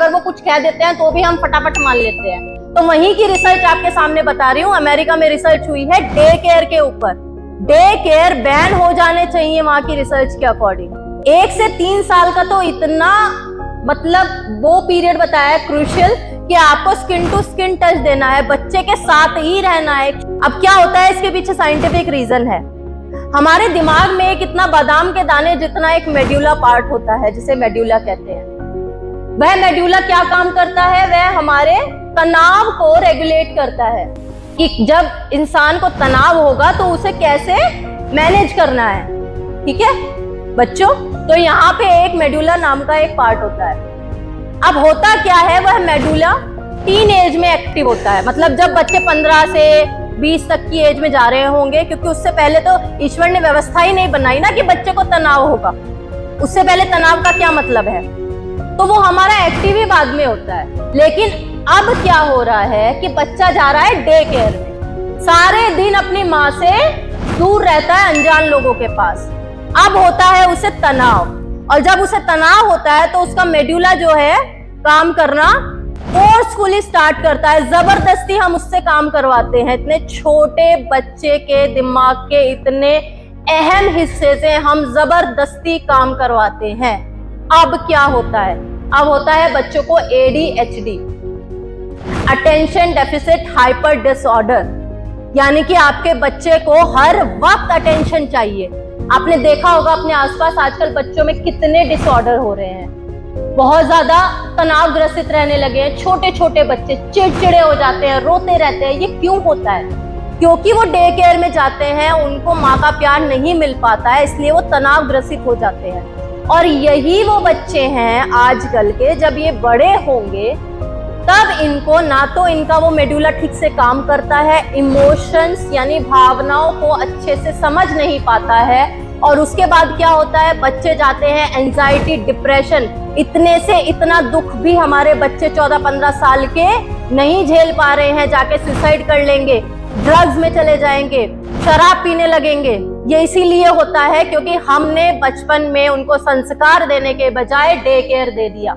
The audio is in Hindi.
अगर वो कुछ कह देते हैं तो भी हम फटाफट मान लेते हैं। तो वहीं की रिसर्च आपके सामने बता रही हूँ, अमेरिका में रिसर्च हुई है डे केयर के ऊपर। डे केयर बैन हो जाने चाहिए वहां की रिसर्च के अकॉर्डिंग। 1 से 3 साल का तो इतना मतलब वो पीरियड बताया है क्रूशियल कि आपको स्किन टू स्किन टच देना है, बच्चे के साथ ही रहना है। अब क्या होता है, इसके पीछे साइंटिफिक रीजन है। हमारे दिमाग में एक इतना बादाम के दाने जितना एक मेड्यूला पार्ट होता है, जिसे मेड्यूला कहते हैं। वह मेड्यूला क्या काम करता है, वह हमारे तनाव को रेगुलेट करता है कि जब इंसान को तनाव होगा तो उसे कैसे मैनेज करना है। ठीक है बच्चों, तो यहाँ पे एक मेडुला नाम का एक पार्ट होता है। अब होता क्या है, वह मेडुला टीन एज में एक्टिव होता है, मतलब जब बच्चे 15 से 20 तक की एज में जा रहे होंगे, क्योंकि उससे पहले तो ईश्वर ने व्यवस्था ही नहीं बनाई ना कि बच्चे को तनाव होगा। उससे पहले तनाव का क्या मतलब है, तो वो हमारा एक्टिव ही बाद में होता है। लेकिन अब क्या हो रहा है कि बच्चा जा रहा है डे केयर में, सारे दिन अपनी माँ से दूर रहता है, अनजान लोगों के पास। अब होता है उसे तनाव, और जब उसे तनाव होता है तो उसका मेडुला जो है काम करना फोर्सफुली स्टार्ट करता है। जबरदस्ती हम उससे काम करवाते हैं। इतने छोटे बच्चे के दिमाग के इतने अहम हिस्से से हम जबरदस्ती काम करवाते हैं। अब क्या होता है, अब होता है बच्चों को ADHD, attention deficit hyper disorder, यानी कि आपके बच्चे को हर वक्त अटेंशन चाहिए। आपने देखा होगा अपने आसपास आजकल बच्चों में कितने डिसऑर्डर हो रहे हैं, बहुत ज्यादा तनाव ग्रसित रहने लगे हैं। छोटे छोटे बच्चे चिड़चिड़े हो जाते हैं, रोते रहते हैं। ये क्यों होता है, क्योंकि वो डे केयर में जाते हैं, उनको माँ का प्यार नहीं मिल पाता है, इसलिए वो तनाव ग्रसित हो जाते हैं। और यही वो बच्चे हैं आजकल के, जब ये बड़े होंगे तब इनको ना तो इनका वो मेडुला ठीक से काम करता है, इमोशंस यानी भावनाओं को अच्छे से समझ नहीं पाता है, और उसके बाद क्या होता है, बच्चे जाते हैं एंजाइटी, डिप्रेशन। इतने से इतना दुख भी हमारे बच्चे 14-15 साल के नहीं झेल पा रहे हैं, जाके सुसाइड कर लेंगे, ड्रग्स में चले जाएंगे, शराब पीने लगेंगे। ये इसीलिए होता है क्योंकि हमने बचपन में उनको संस्कार देने के बजाय डे केयर दे दिया।